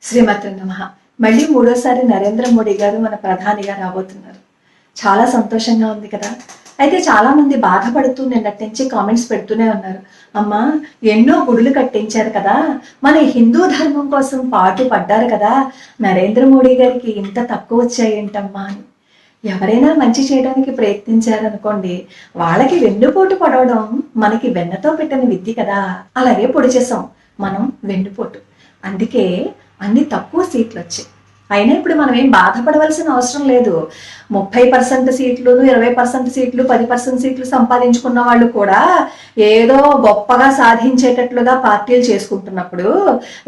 శ్రీమతి నమః. మళ్ళీ మూడోసారి నరేంద్ర మోడీ గారు మన ప్రధానిగా రాబోతున్నారు. చాలా సంతోషంగా ఉంది కదా. అయితే చాలా మంది బాధపడుతూ నిన్నటి నుంచి కామెంట్స్ పెడుతూనే ఉన్నారు. అమ్మా, ఎన్నో గుడులు కట్టించారు కదా, మన హిందూ ధర్మం కోసం పాటు పడ్డారు కదా, నరేంద్ర మోడీ గారికి ఇంత తక్కువ వచ్చాయేంటమ్మా అని. ఎవరైనా మంచి చేయడానికి ప్రయత్నించారనుకోండి, వాళ్ళకి వెన్నుపోటు పడవడం మనకి వెన్నతో పెట్టిన విద్య కదా. అలాగే పొడి చేసాం మనం వెన్నుపోటు. అందుకే అన్ని తక్కువ సీట్లు వచ్చాయి. అయినా ఇప్పుడు మనం ఏం బాధపడవలసిన అవసరం లేదు. 30% సీట్లు, 20% సీట్లు, 10% సీట్లు సంపాదించుకున్న వాళ్ళు కూడా ఏదో గొప్పగా సాధించేటట్లుగా పార్టీలు చేసుకుంటున్నప్పుడు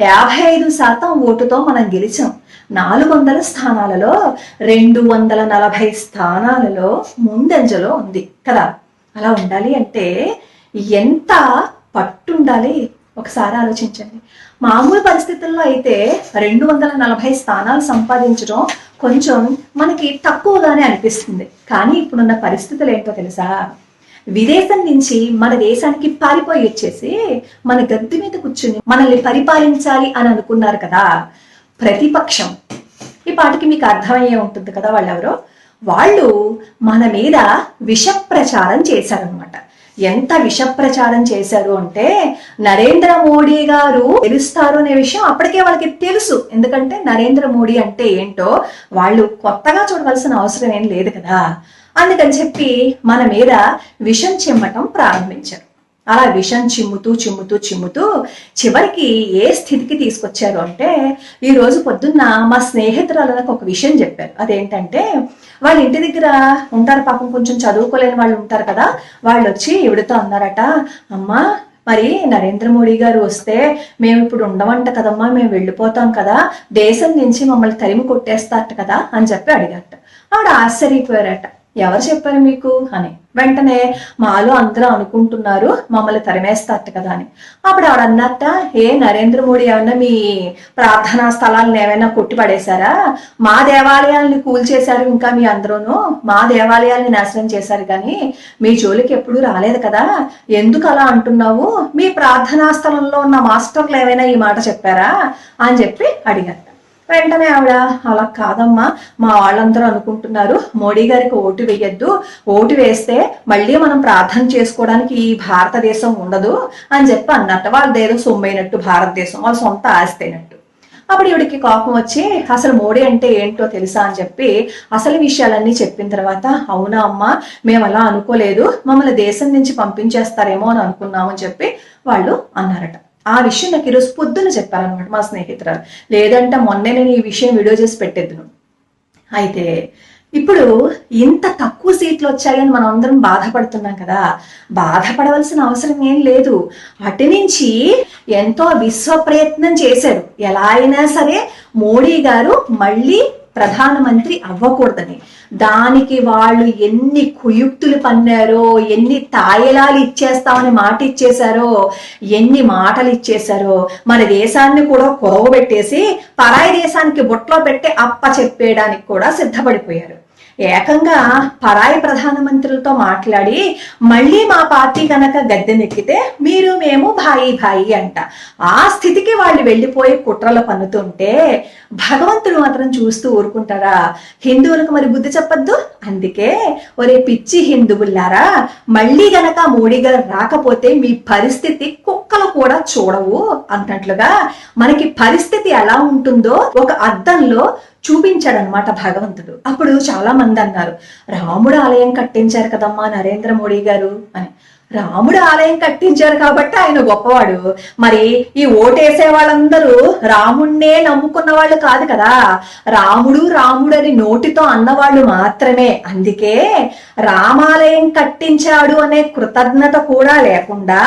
55% ఓటుతో మనం గెలిచాం. 400 స్థానాలలో 240 స్థానాలలో ముందంజలో ఉంది కదా. అలా ఉండాలి అంటే ఎంత పట్టుండాలి ఒకసారి ఆలోచించండి. మామూలు పరిస్థితుల్లో అయితే 240 స్థానాలు సంపాదించడం కొంచెం మనకి తక్కువగానే అనిపిస్తుంది. కానీ ఇప్పుడున్న పరిస్థితులు ఏంటో తెలుసా? విదేశం నుంచి మన దేశానికి పారిపోయి వచ్చేసి మన గద్దె మీద కూర్చుని మనల్ని పరిపాలించాలి అని అనుకున్నారు కదా ప్రతిపక్షం. ఈ పాటికి మీకు అర్థమయ్యే ఉంటుంది కదా వాళ్ళెవరో. వాళ్ళు మన మీద విష ప్రచారం చేశారనమాట. ఎంత విష ప్రచారం చేశారు అంటే, నరేంద్ర మోడీ గారు గెలుస్తారు అనే విషయం అప్పటికే వాళ్ళకి తెలుసు. ఎందుకంటే నరేంద్ర మోడీ అంటే ఏంటో వాళ్ళు కొత్తగా చూడవలసిన అవసరం ఏం లేదు కదా. అందుకని చెప్పి మన మీద విషం చిమ్మటం ప్రారంభించారు. అలా విషం చిమ్ముతూ చిమ్ముతూ చిమ్ముతూ చివరికి ఏ స్థితికి తీసుకొచ్చారు అంటే, ఈ రోజు పొద్దున్న మా స్నేహితురాలకు ఒక విషయం చెప్పారు. అదేంటంటే, వాళ్ళ ఇంటి దగ్గర ఉంటారు పాపం, కొంచెం చదువుకోలేని వాళ్ళు ఉంటారు కదా. వాళ్ళు వచ్చి ఇవిడితో అన్నారట, అమ్మా మరి నరేంద్ర మోడీ గారు వస్తే మేము ఇప్పుడు ఉండమంట కదమ్మా, మేము వెళ్ళిపోతాం కదా, దేశం నుంచి మమ్మల్ని తరిమి కొట్టేస్తారట కదా అని చెప్పి అడిగారట. ఆవిడ ఆశ్చర్యపోయారట, ఎవరు చెప్పారు మీకు అని. వెంటనే మాలో అందరూ అనుకుంటున్నారు మమ్మల్ని తరిమేస్తారట కదా అని. అప్పుడు ఆవిడ అన్నట్ట, ఏ నరేంద్ర మోడీ ఏమన్నా మీ ప్రార్థనా స్థలాలను ఏమైనా కొట్టి పడేశారా? మా దేవాలయాల్ని కూల్చేశారు, ఇంకా మీ అందరూను మా దేవాలయాల్ని నాశనం చేశారు, కానీ మీ జోలికి ఎప్పుడూ రాలేదు కదా, ఎందుకు అలా అంటున్నావు? మీ ప్రార్థనా స్థలంలో ఉన్న మాస్టర్లు ఏమైనా ఈ మాట చెప్పారా అని చెప్పి అడిగారు. వెంటనే ఆవిడ, అలా కాదమ్మా, మా వాళ్ళందరూ అనుకుంటున్నారు మోడీ గారికి ఓటు వేయద్దు, ఓటు వేస్తే మళ్ళీ మనం ప్రార్థన చేసుకోవడానికి ఈ భారతదేశం ఉండదు అని చెప్పి అన్నట్టు. వాళ్ళదేదో సొమ్మైనట్టు భారతదేశం, వాళ్ళ సొంత ఆస్తి అయినట్టు. అప్పుడు ఈవిడికి కోపం వచ్చి, అసలు మోడీ అంటే ఏంటో తెలుసా అని చెప్పి అసలు విషయాలన్నీ చెప్పిన తర్వాత, అవునా అమ్మా, మేము అలా అనుకోలేదు, మమ్మల్ని దేశం నుంచి పంపించేస్తారేమో అని అనుకున్నాము అని చెప్పి వాళ్ళు అన్నారట. ఆ విషయం నాకు ఈరోజు పొద్దున్న చెప్పారనమాట మా స్నేహితురాలు. లేదంటే మొన్నే నేను ఈ విషయం వీడియో చేసి పెట్టేద్దును. అయితే ఇప్పుడు ఇంత తక్కువ సీట్లు వచ్చాయని మనం అందరం బాధపడుతున్నాం కదా. బాధపడవలసిన అవసరం ఏం లేదు. అటు నుంచి ఎంతో విశ్వ ప్రయత్నం చేశారు, ఎలా అయినా సరే మోడీ గారు మళ్ళీ ప్రధానమంత్రి అవ్వకూడదని. దానికి వాళ్ళు ఎన్ని కుయుక్తులు పన్నారో, ఎన్ని తాయిలాలు ఇచ్చేస్తామని మాట ఇచ్చేశారో, ఎన్ని మాటలు ఇచ్చేశారో. మన దేశాన్ని కూడా కొరవబెట్టేసి పరాయి దేశానికి బొట్లో పెట్టి అప్ప చెప్పేయడానికి కూడా సిద్ధపడిపోయారు. ఏకంగా పరాయి ప్రధానమంత్రులతో మాట్లాడి, మళ్ళీ మా పార్టీ కనుక గద్దెనెక్కితే మీరు మేము భాయి భాయి అంట. ఆ స్థితికి వాళ్ళు వెళ్ళిపోయి కుట్రలు పన్నుతుంటే భగవంతుడు మాత్రం చూస్తూ ఊరుకుంటారా? హిందువులకు మరి బుద్ధి చెప్పద్దు. అందుకే ఒరే పిచ్చి హిందువులారా, మళ్ళీ గనక మోడీ గారు రాకపోతే మీ పరిస్థితి కుక్కలు కూడా చూడవు అన్నట్లుగా మనకి పరిస్థితి ఎలా ఉంటుందో ఒక అద్దంలో చూపించాడనమాట భగవంతుడు. అప్పుడు చాలా మంది అన్నారు, రాముడు ఆలయం కట్టించారు కదమ్మా నరేంద్ర మోడీ గారు అని. రాముడు ఆలయం కట్టించారు కాబట్టి ఆయన గొప్పవాడు. మరి ఈ ఓటేసే వాళ్ళందరూ రాముణ్ణే నమ్ముకున్న వాళ్ళు కాదు కదా, రాముడు రాముడు అని నోటితో అన్నవాళ్ళు మాత్రమే. అందుకే రామాలయం కట్టించాడు అనే కృతజ్ఞత కూడా లేకుండా,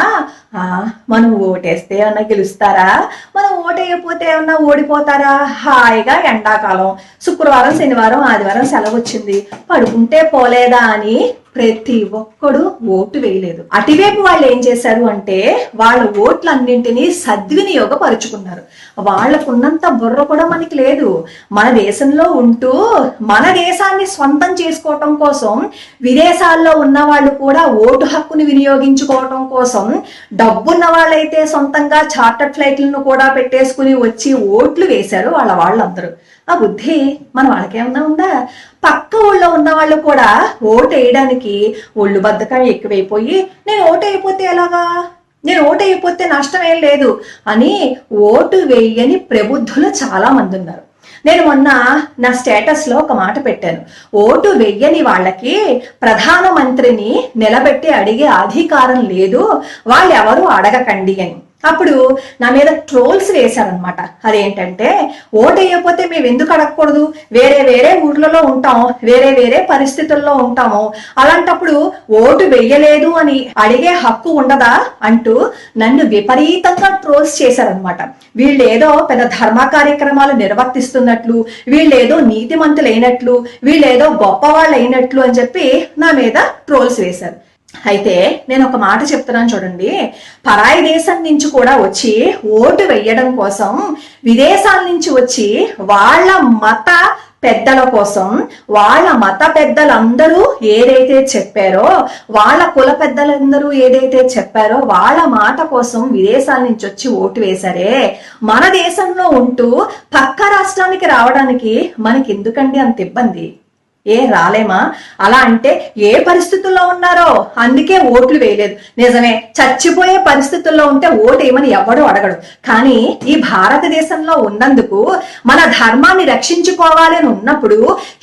మనం ఓటేస్తే ఏమన్నా గెలుస్తారా, మనం ఓటేయకపోతే ఏమన్నా ఓడిపోతారా, హాయిగా ఎండాకాలం శుక్రవారం శనివారం ఆదివారం సెలవు వచ్చింది, పడుకుంటే పోలేదా అని ప్రతి ఒక్కడు ఓటు వేయలేదు. అటువైపు వాళ్ళు ఏం చేశారు అంటే, వాళ్ళ ఓట్లన్నింటినీ సద్వినియోగపరుచుకున్నారు. వాళ్ళకున్నంత బుర్ర కూడా మనకి లేదు. మన దేశంలో ఉంటూ మన దేశాన్ని స్వంతం చేసుకోవటం కోసం విదేశాల్లో ఉన్న వాళ్ళు కూడా ఓటు హక్కుని వినియోగించుకోవటం కోసం డబ్బున్న వాళ్ళైతే సొంతంగా చార్టర్డ్ ఫ్లైట్లను కూడా పెట్టేసుకుని వచ్చి ఓట్లు వేశారు వాళ్ళందరూ. ఆ బుద్ధి మన వాళ్ళకేమన్నా ఉందా? పక్క ఊళ్ళో ఉన్న వాళ్ళు కూడా ఓటు వేయడానికి ఒళ్ళు బద్ధకం ఎక్కువైపోయి నేను ఓటు అయిపోతే ఎలాగా, నేను ఓటు అయిపోతే నష్టం ఏం లేదు అని ఓటు వేయని ప్రబుద్ధులు చాలా మంది ఉన్నారు. నేను మొన్న నా స్టేటస్ లో ఒక మాట పెట్టాను, ఓటు వెయ్యని వాళ్ళకి ప్రధానమంత్రిని నిలబెట్టి అడిగే అధికారం లేదు, వాళ్ళు ఎవరు అడగకండి అని. అప్పుడు నా మీద ట్రోల్స్ వేశారనమాట. అదేంటంటే ఓటు వేయకపోతే మేము ఎందుకు అడగకూడదు, వేరే ఊర్లలో ఉంటాం, వేరే పరిస్థితుల్లో ఉంటాము, అలాంటప్పుడు ఓటు వెయ్యలేదు అని అడిగే హక్కు ఉండదా అంటూ నన్ను విపరీతంగా ట్రోల్స్ చేశారనమాట. వీళ్ళేదో పెద్ద ధర్మ కార్యక్రమాలు నిర్వర్తిస్తున్నట్లు, వీళ్ళేదో నీతిమంతులైనట్లు, వీళ్ళేదో గొప్పవాళ్ళు అయినట్లు అని చెప్పి నా మీద ట్రోల్స్ వేశారు. అయితే నేను ఒక మాట చెప్తున్నాను చూడండి, పరాయి దేశం నుంచి కూడా వచ్చి ఓటు వెయ్యడం కోసం విదేశాల నుంచి వచ్చి వాళ్ళ మత పెద్దల కోసం, వాళ్ళ మత పెద్దలందరూ ఏదైతే చెప్పారో, వాళ్ళ కుల పెద్దలందరూ ఏదైతే చెప్పారో వాళ్ళ మాట కోసం విదేశాల నుంచి వచ్చి ఓటు వేశారే, మన దేశంలో ఉంటూ పక్క రాష్ట్రానికి రావడానికి మనకి ఎందుకండి అంత ఇబ్బంది? రాలేమా? అలా అంటే ఏ పరిస్థితుల్లో ఉన్నారో అందుకే ఓట్లు వేయలేదు. నిజమే, చచ్చిపోయే పరిస్థితుల్లో ఉంటే ఓటు ఏమని ఎవడూ అడగడు. కానీ ఈ భారతదేశంలో ఉన్నందుకు, మన ధర్మాన్ని రక్షించుకోవాలని ఉన్నప్పుడు,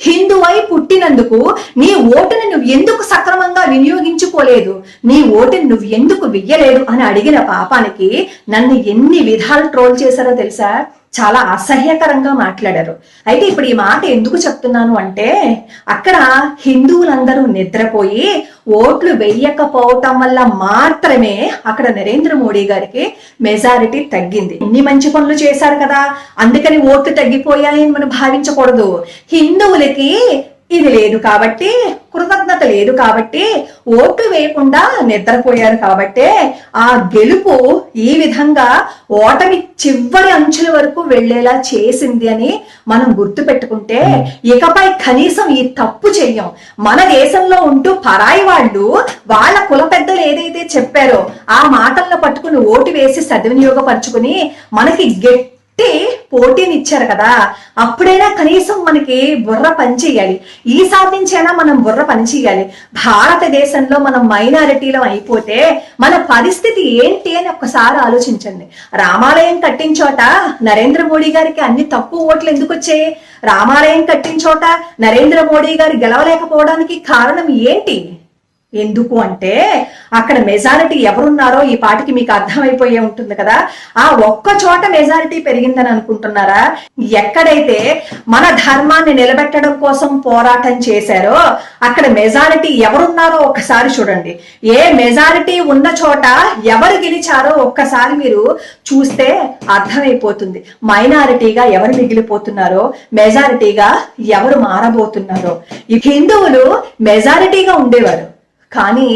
హిందువై పుట్టినందుకు నీ ఓటుని నువ్వు ఎందుకు సక్రమంగా వినియోగించుకోలేదు, నీ ఓటుని నువ్వు ఎందుకు వెయ్యలేదు అని అడిగిన పాపానికి నన్ను ఎన్ని విధాలు ట్రోల్ చేశారో తెలుసా? చాలా అసహ్యకరంగా మాట్లాడారు. అయితే ఇప్పుడు ఈ మాట ఎందుకు చెప్తున్నాను అంటే, అక్కడ హిందువులందరూ నిద్రపోయి ఓట్లు వెయ్యకపోవటం వల్ల మాత్రమే అక్కడ నరేంద్ర మోడీ గారికి మెజారిటీ తగ్గింది. ఇన్ని మంచి పనులు చేశారు కదా, అందుకని ఓట్లు తగ్గిపోయాయని మనం భావించకూడదు. హిందువులకి ఇది లేదు కాబట్టి, కృతజ్ఞత లేదు కాబట్టి, ఓటు వేయకుండా నిద్రపోయారు కాబట్టి ఆ గెలుపు ఈ విధంగా ఓటమి చివరి అంచుల వరకు వెళ్లేలా చేసింది అని మనం గుర్తు పెట్టుకుంటే ఇకపై కనీసం ఈ తప్పు చెయ్యం. మన దేశంలో ఉంటూ పరాయి వాళ్ళు వాళ్ళ కుల పెద్దలు ఏదైతే చెప్పారో ఆ మాటలను పట్టుకుని ఓటు వేసి సద్వినియోగపరుచుకుని మనకి పోటీనిచ్చారు కదా, అప్పుడైనా కనీసం మనకి బుర్ర పనిచేయాలి. ఈసారి నుంచైనా మనం బుర్ర పనిచేయాలి. భారతదేశంలో మనం మైనారిటీలో అయిపోతే మన పరిస్థితి ఏంటి అని ఒక్కసారి ఆలోచించండి. రామాలయం కట్టించోట నరేంద్ర మోడీ గారికి అన్ని తక్కువ ఓట్లు ఎందుకు వచ్చాయి? రామాలయం కట్టించోట నరేంద్ర మోడీ గారు గెలవలేకపోవడానికి కారణం ఏంటి? ఎందుకు అంటే అక్కడ మెజారిటీ ఎవరున్నారో ఈ పాటికి మీకు అర్థమైపోయే ఉంటుంది కదా. ఆ ఒక్క చోట మెజారిటీ పెరిగిందని అనుకుంటున్నారా? ఎక్కడైతే మన ధర్మాన్ని నిలబెట్టడం కోసం పోరాటం చేశారో అక్కడ మెజారిటీ ఎవరున్నారో ఒక్కసారి చూడండి. ఏ మెజారిటీ ఉన్న చోట ఎవరు గెలిచారో ఒక్కసారి మీరు చూస్తే అర్థమైపోతుంది. మైనారిటీగా ఎవరు మిగిలిపోతున్నారో, మెజారిటీగా ఎవరు మారబోతున్నారో. ఈ హిందువులు మెజారిటీగా ఉండేవారు, కానీ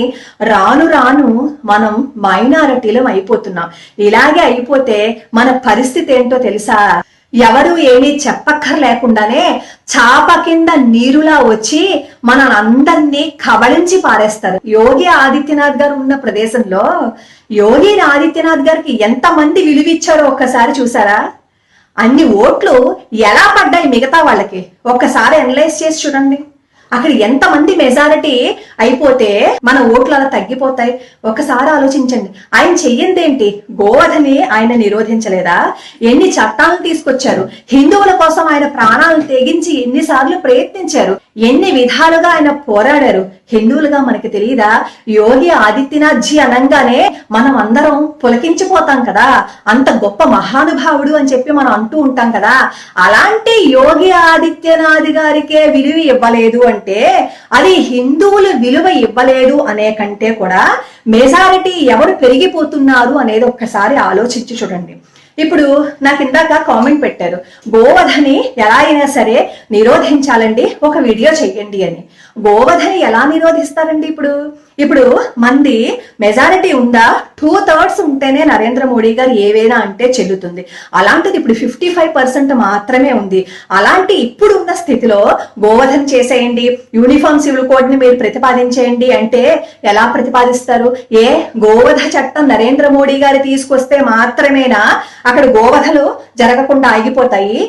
రాను రాను మనం మైనారిటీలం అయిపోతున్నాం. ఇలాగే అయిపోతే మన పరిస్థితి ఏంటో తెలుసా? ఎవరు ఏమీ చెప్పక్కర్లేకుండానే చాప కింద నీరులా వచ్చి మనందరినీ కబళించి పారేస్తారు. యోగి ఆదిత్యనాథ్ గారు ఉన్న ప్రదేశంలో యోగి ఆదిత్యనాథ్ గారికి ఎంతమంది విలువిచ్చారో ఒక్కసారి చూసారా? అన్ని ఓట్లు ఎలా పడ్డాయి మిగతా వాళ్ళకి ఒక్కసారి అనలైజ్ చేసి చూడండి. అక్కడ ఎంతమంది మెజారిటీ అయిపోతే మన ఓట్లు అలా తగ్గిపోతాయి. ఒకసారి ఆలోచించండి. ఆయన చెయ్యిందేంటి? గోవధని ఆయన నిరోధించలేదా? ఎన్ని చట్టాలను తీసుకొచ్చారు? హిందువుల కోసం ఆయన ప్రాణాలను తెగించి ఎన్నిసార్లు ప్రయత్నించారు, ఎన్ని విధాలుగా ఆయన పోరాడారు. హిందువులుగా మనకి తెలియదా? యోగి ఆదిత్యనాథ్ జీ అనగానే మనం అందరం పులకించిపోతాం కదా, అంత గొప్ప మహానుభావుడు అని చెప్పి మనం అంటూ ఉంటాం కదా. అలాంటి యోగి ఆదిత్యనాథ్ గారికే విలువ ఇవ్వలేదు అంటే అది హిందువులు విలువ ఇవ్వలేదు అనే కంటే కూడా మెజారిటీ ఎవరు పెరిగిపోతున్నారు అనేది ఒక్కసారి ఆలోచించి చూడండి. ఇప్పుడు నాకు ఇందాక కామెంట్ పెట్టారు, గోవధని ఎలా అయినా సరే నిరోధించాలండి, ఒక వీడియో చెయ్యండి అని. గోవధని ఎలా నిరోధిస్తారండి? ఇప్పుడు మంది మెజారిటీ ఉందా? 2/3 ఉంటేనే నరేంద్ర మోడీ గారు ఏవైనా అంటే చెల్లుతుంది. అలాంటిది ఇప్పుడు 55% మాత్రమే ఉంది. అలాంటి ఇప్పుడు ఉన్న స్థితిలో గోవధన చేసేయండి, యూనిఫామ్ సివిల్ కోడ్ ని మీరు ప్రతిపాదించేయండి అంటే ఎలా ప్రతిపాదిస్తారు? గోవధ చట్టం నరేంద్ర మోడీ గారు తీసుకొస్తే మాత్రమేనా అక్కడ గోవధలు జరగకుండా ఆగిపోతాయి?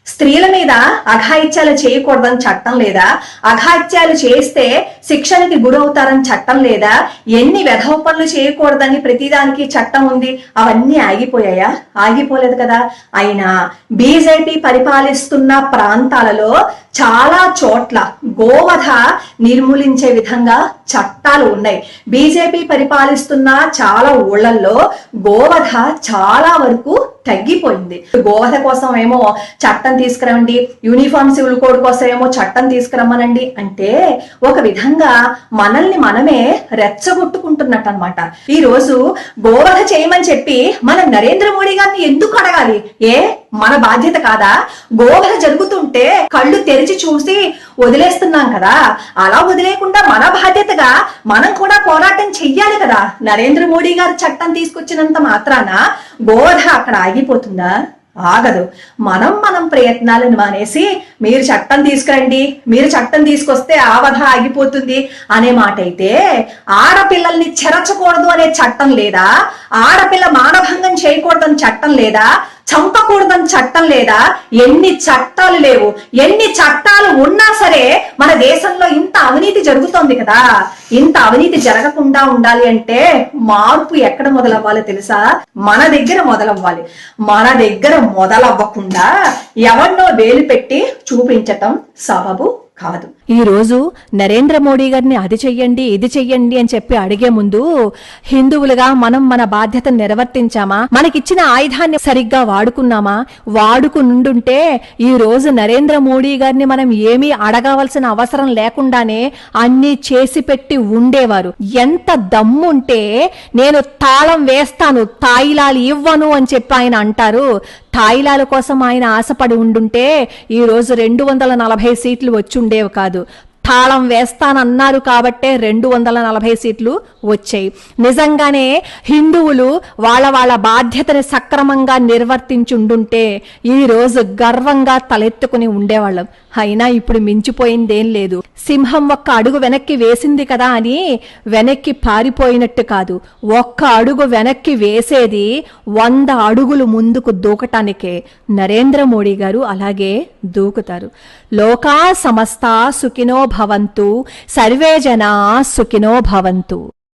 స్త్రీల మీద అఘాయిత్యాలు చేయకూడదని చట్టం లేదా? అఘాయిత్యాలు చేస్తే శిక్షణకి గురవుతారని చట్టం లేదా? ఎన్ని వెధవ పనులు చేయకూడదని ప్రతిదానికి చట్టం ఉంది. అవన్నీ ఆగిపోయాయా? ఆగిపోలేదు కదా. అయినా బీజేపీ పరిపాలిస్తున్న ప్రాంతాలలో చాలా చోట్ల గోవధ నిర్మూలించే విధంగా చట్టాలు ఉన్నాయి. బీజేపీ పరిపాలిస్తున్న చాలా ఊళ్ళల్లో గోవధ చాలా వరకు తగ్గిపోయింది. గోవధ కోసం ఏమో చట్టం తీసుకురమండి, యూనిఫామ్ సివిల్ కోడ్ కోసం ఏమో చట్టం తీసుకురమ్మనండి అంటే ఒక విధంగా మనల్ని మనమే రెచ్చగొట్టుకుంటున్నట్టు అనమాట. ఈ రోజు గోవధ చేయమని చెప్పి మన నరేంద్ర మోడీ గారిని ఎందుకు అడగాలి? మన బాధ్యత కాదా? గోవధ జరుగుతుంటే కళ్ళు తెరిచి చూసి వదిలేస్తున్నాం కదా, అలా వదిలేకుండా మన బాధ్యతగా మనం కూడా పోరాటం చెయ్యాలి కదా. నరేంద్ర మోడీ గారు చట్టం తీసుకొచ్చినంత మాత్రాన గోవధ అక్కడ ఆగిపోతుందా? ఆగదు. మనం ప్రయత్నాలను మానేసి మీరు చట్టం తీసుకురండి, మీరు చట్టం తీసుకొస్తే ఆవధ ఆగిపోతుంది అనే మాట అయితే, ఆడపిల్లల్ని చెరచకూడదు అనే చట్టం లేదా? ఆడపిల్ల మానభంగం చేయకూడదని చట్టం లేదా? చంపకూడదని చట్టం లేదా? ఎన్ని చట్టాలు లేవు. ఎన్ని చట్టాలు ఉన్నా సరే మన దేశంలో ఇంత అవినీతి జరుగుతోంది కదా. ఇంత అవినీతి జరగకుండా ఉండాలి అంటే మార్పు ఎక్కడ మొదలవ్వాలి తెలుసా? మన దగ్గర మొదలవ్వాలి. మన దగ్గర మొదలవ్వకుండా ఎవరినో వేలు పెట్టి చూపించటం సబబు కాదు. ఈ రోజు నరేంద్ర మోడీ గారిని అది చెయ్యండి ఇది చెయ్యండి అని చెప్పి అడిగే ముందు హిందువులుగా మనం మన బాధ్యతను నిర్వర్తించామా? మనకిచ్చిన ఆయుధాన్ని సరిగ్గా వాడుకున్నామా? వాడుకునుండుంటే ఈ రోజు నరేంద్ర మోడీ గారిని మనం ఏమీ అడగవలసిన అవసరం లేకుండానే అన్ని చేసి పెట్టి ఉండేవారు. ఎంత దమ్ముంటే నేను తాళం వేస్తాను, తాయిలాలు ఇవ్వను అని చెప్పి ఆయన అంటారు. తాయిలాల కోసం ఆయన ఆశపడి ఉండుంటే ఈ రోజు 240 సీట్లు వచ్చుండేవి కాదు. తాళం వేస్తానన్నారు కాబట్టే 240 సీట్లు వచ్చాయి. నిజంగానే హిందువులు వాళ్ళ బాధ్యతని సక్రమంగా నిర్వర్తించుండుంటే ఈ రోజు గర్వంగా తలెత్తుకుని ఉండేవాళ్ళం. అయినా ఇప్పుడు మించిపోయిందేం లేదు. సింహం ఒక్క అడుగు వెనక్కి వేసింది కదా అని వెనక్కి పారిపోయినట్టు కాదు. ఒక్క అడుగు వెనక్కి వేసేది 100 అడుగులు ముందుకు దూకటానికే. నరేంద్ర మోడీ గారు అలాగే దూకుతారు. లోకా సమస్త సుఖినో భవంతు, సర్వే జనా సుఖినో భవంతు.